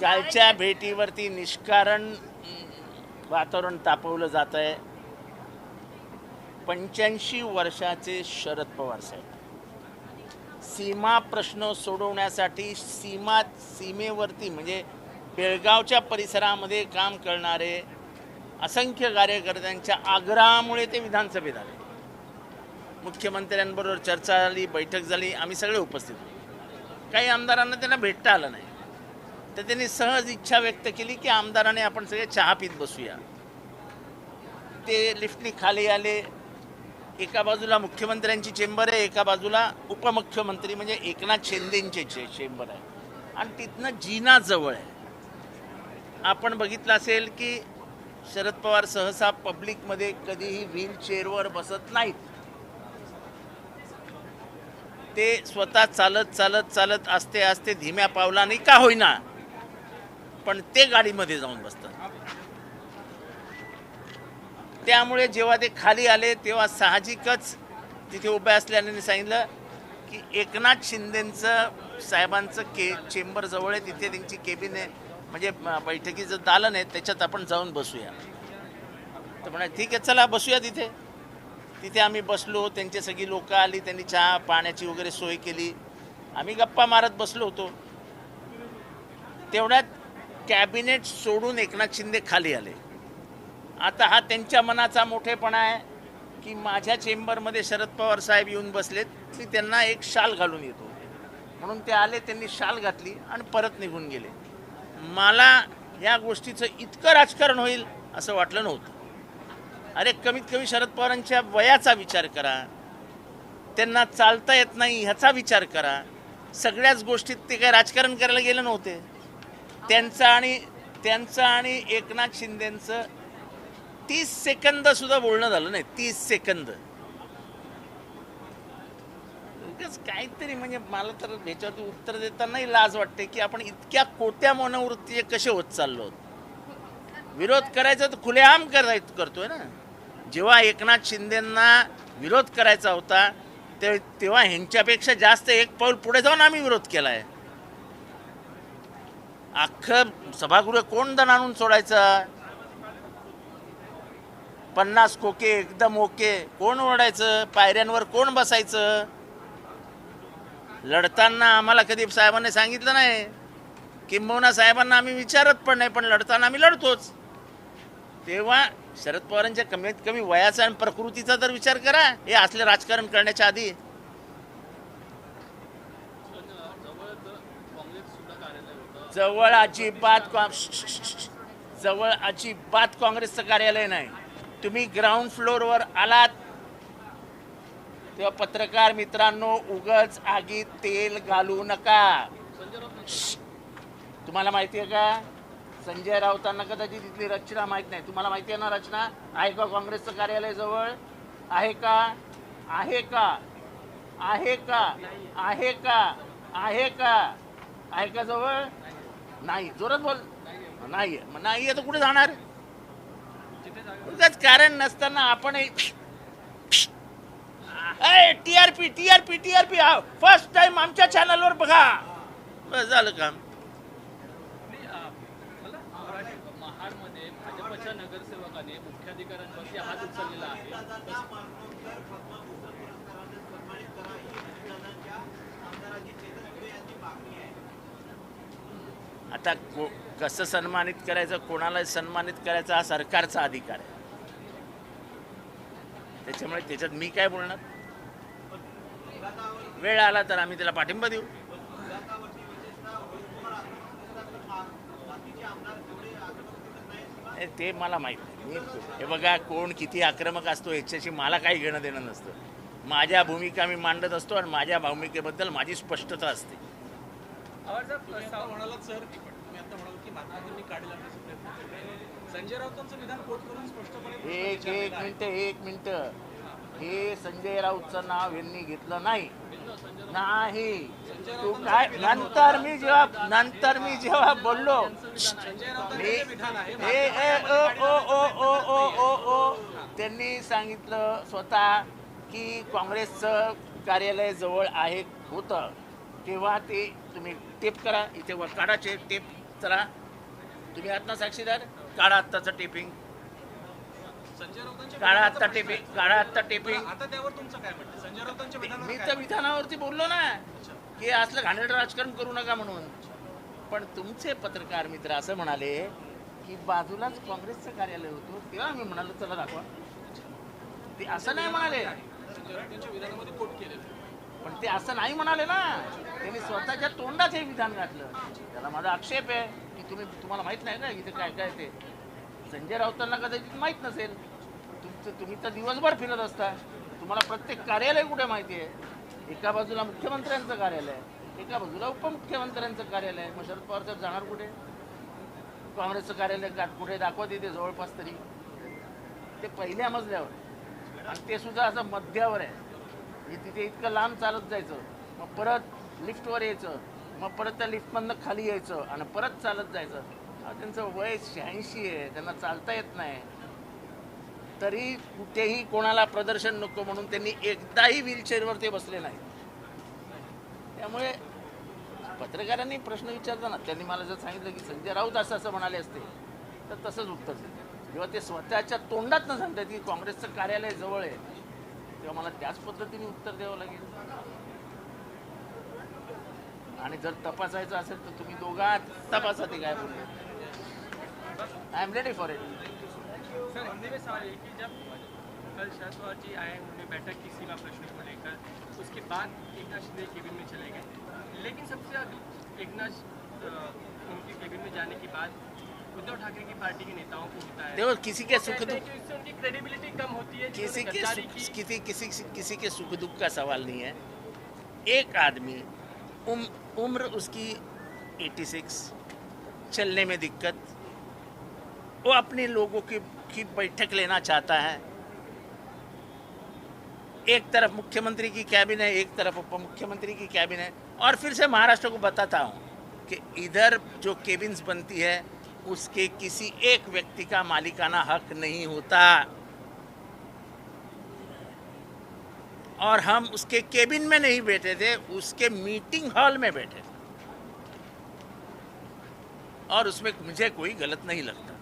कालच्या भेटीवरती निष्कारण वातावरण तापवलं जात आहे. 85 वर्षाचे शरद पवार साहेब सीमा प्रश्न सोडवण्यासाठी सीमेवरती म्हणजे बेळगावच्या परिसरामध्ये काम करणारे असंख्य कार्यकर्त्यांच्या आग्रहामुळे ते विधानसभेत आले. मुख्यमंत्र्यांबरोबर चर्चा झाली, बैठक झाली, आम्ही सगळे उपस्थित होतो. काही आमदारांना त्यांना भेटता आलं नाही, तर त्यांनी सहज इच्छा व्यक्त केली की आमदाराने आपण सगळे चहा पीत बसूया. ते लिफ्टनी खाली आले. एका बाजूला मुख्यमंत्र्यांची चेंबर आहे, एका बाजूला उपमुख्यमंत्री म्हणजे एकनाथ शिंदेंचे चेंबर आहे, आणि तिथनं जिना जवळ आहे. आपण बघितलं असेल की शरद पवार सहसा पब्लिकमध्ये कधीही व्हीलचेअरवर बसत नाहीत. ते स्वतः चालत चालत चालत आस्ते आस्ते धीम्या पावलाने का होईना पण ते गाडीमध्ये जाऊन बसतात. त्यामुळे जेव्हा ते खाली आले तेव्हा साहजिकच तिथे उभे असल्याने सांगितलं की एकनाथ शिंदेंचं साहेबांचं चेंबर जवळ आहे, तिथे त्यांची केबिन आहे, म्हणजे बैठकीचं दालन आहे, त्याच्यात आपण जाऊन बसूया. तर म्हणे ठीक आहे, चला बसूया तिथे. तिथे आम्ही बसलो. त्यांची सगळी लोक आली, त्यांनी चहा पाण्याची वगैरे सोय केली. आम्ही गप्पा मारत बसलो होतो. तेवढ्यात कॅबिनेट सोडून एकनाथ शिंदे खाली आले. आता हा त्यांच्या मनाचा मोठेपणा आहे की माझ्या चेंबरमध्ये शरद पवार साहेब येऊन बसलेत, मी त्यांना एक शाल घालून येतो म्हणून ते आले. त्यांनी शाल घातली आणि परत निघून गेले. मला या गोष्टीचं इतकं राजकारण होईल असं वाटलं नव्हतं. अरे कमीत कमी शरद पवारांच्या वयाचा विचार करा, त्यांना चालता येत नाही ह्याचा विचार करा. सगळ्याच गोष्टीत ते काय राजकारण करायला गेले नव्हते. त्यांचं आणि एकनाथ शिंदेंचं 30 सेकंद सुद्धा बोलणं झालं नाही. 30 सेकंद काहीतरी, म्हणजे मला तर ह्याच्यावरती उत्तर देतानाही लाज वाटते की आपण इतक्या कोट्या मनोवृत्तीचे कसे होत चाललो आहोत. विरोध करायचा तर खुलेआम करतोय ना. जेव्हा एकनाथ शिंदेंना विरोध करायचा होता तेव्हा ह्यांच्यापेक्षा जास्त एक पाऊल पुढे जाऊन आम्ही विरोध केला आहे. अख्खं सभागृह कोण दण आणून सोडायचं? 50 खोके एकदम ओके कोण ओढायचं? पायऱ्यांवर कोण बसायचं? लढताना आम्हाला कधी साहेबांनी सांगितलं नाही, किंबहुना साहेबांना आम्ही विचारत पण नाही, पण लढताना आम्ही लढतोच. तेव्हा शरद पवारांच्या कमीत कमी वयाचा आणि प्रकृतीचा तर विचार करा हे असले राजकारण करण्याच्या आधी. जवळ अजिबात काँग्रेसचं कार्यालय नाही. तुम्ही ग्राउंड फ्लोअरवर आलात तेव्हा पत्रकार मित्रांनो उगाच आगीत तेल घालू नका. तुम्हाला माहिती आहे का संजय राऊतांना कदाचित तिथली रचना माहीत नाही. तुम्हाला माहिती आहे ना रचना? आहे का काँग्रेसचं कार्यालय जवळ? आहे का? आहे का? आहे का? आहे का? आहे का? आहे का जवळ? नाही. जोरात बोल. नाही. नाही तर कुठे जाणार? उगाच कारण नसताना आपण TRP TRP TRP first time आमच्या चॅनलवर बघा. बस झालं काम. महाडमध्ये भाजपच्या नगरसेवकाने मुख्याधिकाऱ्यांवरती हात उचललेला आहे. आता कसं सन्मानित करायचं, कोणाला सन्मानित करायचा हा सरकारचा अधिकार आहे. त्याच्यामुळे त्याच्यात मी काय बोलणार? वेळ आला तर आम्ही त्याला पाठिंबा देऊ. ते मला माहीत नाही. हे बघा कोण किती आक्रमक असतो याच्याशी मला काही घेणं देणं नसतं. माझ्या भूमिका मी मांडत असतो आणि माझ्या भूमिकेबद्दल माझी स्पष्टता असते. संजय राऊतांचं विधान कोट करून स्पष्टपणे एक मिनिट हे संजय राऊतचं नाव यांनी घेतलं नाही. तू काय नंतर मी जेव्हा बोललो त्यांनी सांगितलं स्वतः की काँग्रेसचं कार्यालय जवळ आहे होतं तेव्हा ते तुम्ही टेप करा इथे वर काढाचे टेप चला तुम्ही आहात ना साक्षीदार, काढा आत्ताचं टेपिंग, संजय राऊतांच्या काढा विधानाचा आत्ता प्रश्न टेपिंग, आहे. काढा आत्ता बरं, टेपिंग. आता त्यावर तुमचं काय म्हणतं? संजय राऊतांच्या विधानावर मी काय तर विधानावरती बोललो ना अच्छा. की असलं घाणेरडं राजकारण करू नका म्हणून. पण तुमचे पत्रकार मित्र असं म्हणाले की बाजूलाच काँग्रेसचं कार्यालय होतं, तेव्हा मी म्हणालो चला दाखवा. ते असं नाही म्हणाले, संजय राऊतांच्या विधानामध्ये कोट केलेलं आहे. पण ते असं नाही म्हणाले ना, त्यांनी स्वतःच्या तोंडात हे विधान घातलं. त्याला माझा आक्षेप आहे की तुम्हाला माहित नाही का इथे काय काय ते. संजय राऊतांना कदाचित माहित नसेल, तुम्ही तर दिवसभर फिरत असता, तुम्हाला प्रत्येक कार्यालय कुठे माहिती आहे. एका बाजूला मुख्यमंत्र्यांचं कार्यालय आहे, एका बाजूला उपमुख्यमंत्र्यांचं कार्यालय आहे. मग शरद पवार साहेब जाणार कुठे? काँग्रेसचं कार्यालय कुठे दाखवत इथे जवळपास तरी. ते पहिल्या मजल्यावर आहे आणि ते सुद्धा असं मध्यावर आहे. म्हणजे तिथे इतकं लांब चालत जायचं, मग परत लिफ्टवर यायचं, मग परत त्या लिफ्टमधनं खाली यायचं आणि परत चालत जायचं. त्यांचं वय 86 आहे, त्यांना चालता येत नाही. तरी कुठेही कोणाला प्रदर्शन नको म्हणून त्यांनी एकदाही व्हीलचेअरवर ते बसले नाही. त्यामुळे पत्रकारांनी प्रश्न विचारताना त्यांनी मला जर सांगितलं की संजय राऊत असं म्हणाले असते तर तसंच उत्तर दिलं. जेव्हा ते स्वतःच्या तोंडात न सांगतात की काँग्रेसचं कार्यालय जवळ आहे, तेव्हा मला त्याच पद्धतीने उत्तर द्यावं लागेल. आणि जर तपासायचं असेल तर तुम्ही दोघात तपासा ते काय बोलले. I am ready for it. Sir Hindi में सवाल ये कि जब कल शरद पवार जी आए, उन्होंने बैठक की सीमा प्रश्न को लेकर, उसके बाद एकनाथ शिंदे केबिन में चले गए, लेकिन सबसे अधिक उनके केबिन में जाने के बाद उद्धव ठाकरे की पार्टी के नेताओं को होता है देखो किसी के वो सुख कहते हैं दुख कि उससे उनकी क्रेडिबिलिटी कम होती है, किसी जिन्होंने के गद्दारी सुख की। किसी के सुख दुख का सवाल नहीं है. एक आदमी उम्र उसकी 86, चलने में दिक्कत, वो अपने लोगों की बैठक लेना चाहता है. एक तरफ मुख्यमंत्री की कैबिन है, एक तरफ उप मुख्यमंत्री की कैबिन है. और फिर से महाराष्ट्र को बताता हूँ कि इधर जो केबिन्स बनती है उसके किसी एक व्यक्ति का मालिकाना हक नहीं होता. और हम उसके केबिन में नहीं बैठे थे, उसके मीटिंग हॉल में बैठे थे. और उसमें मुझे कोई गलत नहीं लगता.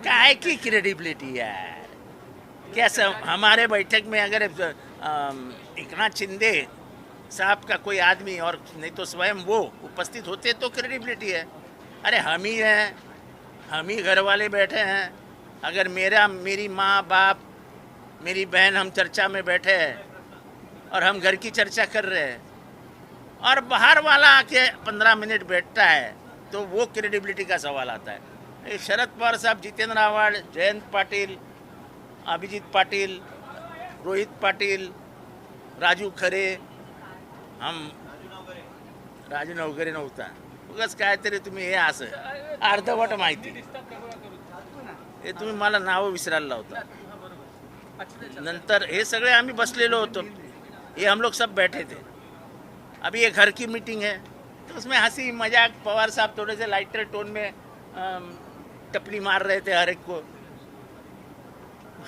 काय की क्रेडिबिलिटी यार, कैसे हमारे बैठक में अगर एकनाथ शिंदे साहब का कोई आदमी और नहीं तो स्वयं वो उपस्थित होते तो क्रेडिबिलिटी है. अरे हम ही हैं, हम ही घर वाले बैठे हैं. अगर मेरी माँ बाप मेरी बहन हम चर्चा में बैठे हैं और हम घर की चर्चा कर रहे हैं और बाहर वाला आके 15 मिनट बैठता है तो वो क्रेडिबिलिटी का सवाल आता है. ये शरद पवार साहब, जितेंद्र आव्हाड, जयंत पाटिल, अभिजित पाटिल, रोहित पाटिल, राजू खरे, हम राजू नवघरे नव्हता. उगाच काहीतरी तुम्ही हे असं अर्धवट माहिती, हे तुम्ही मला नावं विसरायला लावता. नंतर हे सगळे आम्ही बसलेलो होतो, ये हम लोग सब बैठे थे. अभी ये घर की मीटिंग है तो उसमें हंसी मजाक, पवार साहब थोड़े से लाइटर टोन में टपली मार रहे थे हर एक को,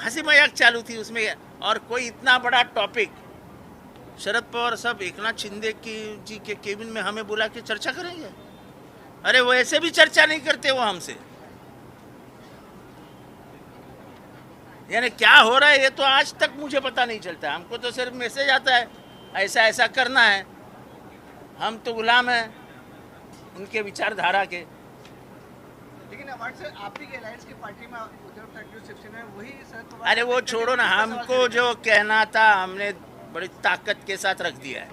हंसी मजाक चालू थी उसमें. और कोई इतना बड़ा टॉपिक, शरद पवार साहब एकनाथ शिंदे जी के केबिन में हमें बुला के चर्चा करेंगे. अरे वो ऐसे भी चर्चा नहीं करते वो हमसे. यानी क्या हो रहा है ये तो आज तक मुझे पता नहीं चलता. हमको तो सिर्फ मैसेज आता है ऐसा ऐसा करना है. हम तो गुलाम हैं उनके विचारधारा के. लेकिन अवार्ड से आप ही के अलायंस की पार्टी में उद्धव ठाकरे शिवसेना है, वही शरद पवार। अरे वो छोड़ो ना, हमको जो कहना था हमने बड़ी ताकत के साथ रख दिया है.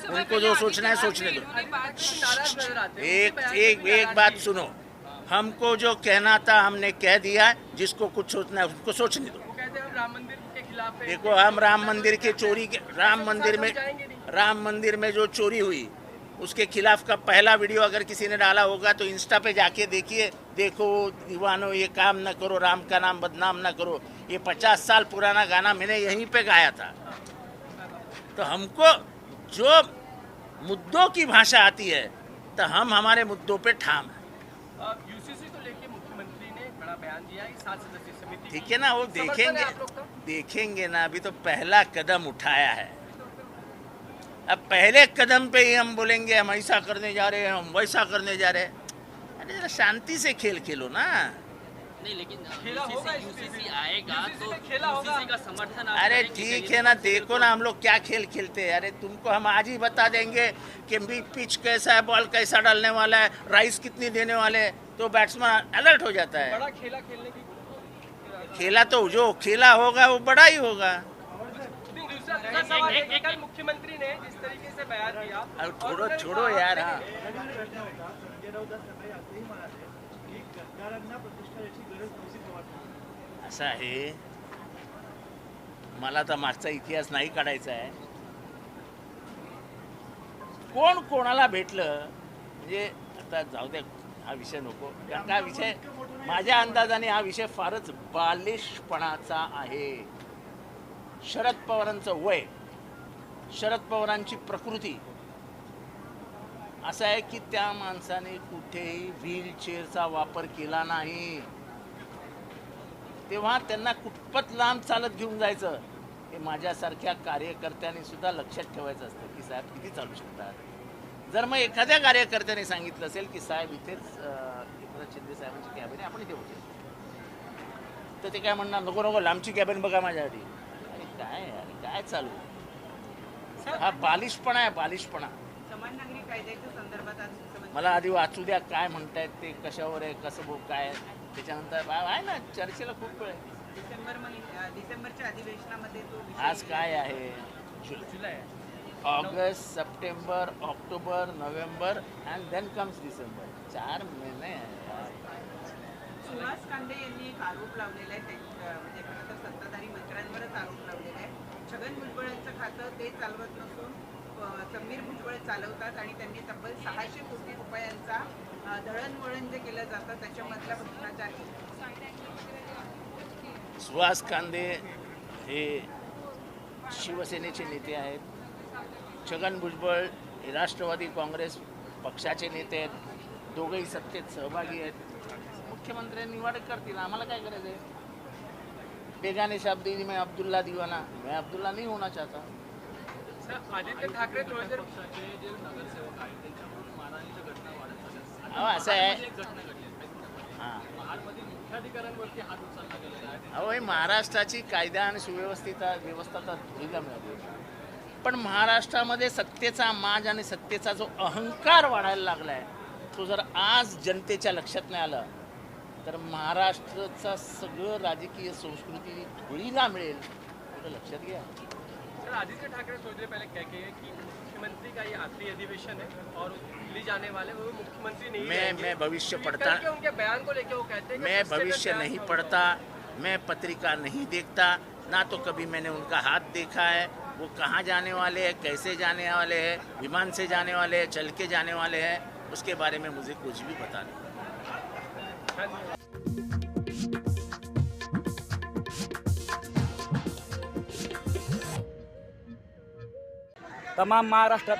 उनको जो सोचना है सोचने दो. एक बात सुनो, हमको जो कहना था हमने कह दिया है. जिसको कुछ सोचना है उसको सोचने दो. वो कहते हैं हम राम मंदिर के खिलाफ है। देखो हम राम मंदिर के चोरी के राम मंदिर में जो चोरी हुई उसके खिलाफ का पहला वीडियो अगर किसी ने डाला होगा तो इंस्टा पे जाके देखिए. देखो दीवानो ये काम न करो, राम का नाम बदनाम न करो. ये 50 साल पुराना गाना मैंने यहीं पे गाया था. तो हमको जो मुद्दों की भाषा आती है तो हम हमारे मुद्दों पे ठाम हैं. यूसीसी को लेके मुख्यमंत्री ने बड़ा बयान दिया है, 7 सदस्यीय समिति। ठीक है ना, वो समर्थन है आप लोग का? देखेंगे ना. अभी तो पहला कदम उठाया है. अब पहले कदम पे ही हम बोलेंगे हम ऐसा करने जा रहे हैं, हम वैसा करने जा रहे हैं। अरे जरा शांति से खेल खेलो ना। नहीं लेकिन खेला होगा यूसीसी आएगा UCC तो में खेला होगा। यूसीसी का समर्थन आप अरे करेंगे ठीक क्या? है ना, देखो ना हम लोग क्या खेल खेलते हैं। अरे तुमको हम आज ही बता देंगे कि पिच कैसा है, बॉल कैसा डालने वाला है, राइस कितनी देने वाले हैं, तो बैट्समैन अलर्ट हो जाता है। बड़ा खेला खेलने की खेला तो जो खेला होगा वो बड़ा ही होगा। दूसरा सवाल है, कल मुख्यमंत्री ने जिस तरीके से बयान दिया अब और उन्होंने छोड़ो कहा- यार। हाँ, संजय राऊत आज सकाळी असंही म्हणाले की गद्दारांना प्रतिष्ठा याची गरज नव्हती पवार. असं आहे, मला तर मागचा इतिहास नाही काढायचा आहे. कोण कोणाला भेटलं म्हणजे आता जाऊ दे, हा विषय नको. कारण का विषय माझ्या अंदाजाने हा विषय फारच बालिशपणाचा आहे. शरद पवारांचं वय, शरद पवारांची प्रकृती असं आहे की त्या माणसाने कुठेही व्हीलचेअरचा वापर केला नाही. तेव्हा त्यांना कुठपत लांब चालत घेऊन जायचं हे माझ्यासारख्या कार्यकर्त्यांनी सुद्धा लक्षात ठेवायचं असतं की साहेब किती चालू शकतात. जर मग एखाद्या कार्यकर्त्याने सांगितलं असेल की साहेब इथेच एकनाथ शिंदे साहेबांची कॅबिन आहे, आपण इथे होते, तर ते काय म्हणणार, नको नको लांबची कॅबिन बघा माझ्यासाठी. अरे काय चालू, हा बालिशपणा आहे, बालिशपणा. समान नागरी कायद्याच्या संदर्भात आज मुख्यमंत्री मला आधी वाचू द्या काय म्हणतायत ते, कशावर आहे, कसं काय आहे. त्याच्यानंतर आहे ना, चर्चेला खूप वेळ आहे. डिसेंबरच्या अधिवेशनामध्ये तो विषय आज काय आहे, July, August, September, October, November and then comes December. 4 महिने आहे. सुहास कांदे यांनी एक आरोप लावलेला आहे म्हणजे खरं तर सत्ताधारी मंत्र्यांवरच आरोप लावलेला आहे. छगन भुजबळांचं खातं ते चालवत नसून समीर भुजबळ चालवतात आणि त्यांनी तब्बल 600 कोटी रुपयांचा दळणवळण जे केलं जातं त्याच्यामधला भ्रष्टाचार केला. सुहास कांदे हे शिवसेनेचे नेते आहेत. छगन भुजबळ हे राष्ट्रवादी काँग्रेस पक्षाचे नेते आहेत. दोघंही सत्तेत सहभागी आहेत. मुख्यमंत्र्यांनी निवाडे करतील, आम्हाला काय करायचं आहे. बेगाने शब्दी में अब्दुल्ला दीवाना, मैं अब्दुल्ला नहीं होना चाहता. सर, आदित्य ठाकरे 2000 पक्षाचे जे नगरसेवक आहेत त्यांच्याकडून मारहाणीच्या घटना वाढत चालल्या. अहो असं आहे, एक घटना घडली आहे. हां, महाडमध्ये मुख्याधिकाऱ्यांवरती हात उचलला गेलेला आहे. अहो हे महाराष्ट्राची कायदा आणि व्यवस्था तर धुळीला मिळाली. पण महाराष्ट्रामध्ये सत्तेचा माज आणि सत्तेचा जो अहंकार वाढायला लागला आहे, तो जर आज जनतेच्या लक्षात नाही आलं तर महाराष्ट्राचा सगळं राजकीय संस्कृती धुळीला मिळेल, थोडं लक्षात घ्या. सर, आदित्य ठाकरे थोड़ी देर पहले कह के कि मुख्यमंत्री का ये आखिरी अधिवेशन है और दिल्ली जाने वाले वो मुख्यमंत्री नहीं रहेंगे। मैं भविष्य ये पढ़ता करके उनके बयान को लेके वो कहते हैं कि मैं फ्रस्ट्रेटेड भविष्य बयान नहीं था पढ़ता, मैं पत्रिका नहीं देखता, ना तो कभी मैंने उनका हाथ देखा है. वो कहाँ जाने वाले हैं, कैसे जाने वाले हैं, विमान से जाने वाले हैं, चल के जाने वाले हैं, उसके बारे में मुझे कुछ भी पता नहीं. तमाम महाराष्ट्रात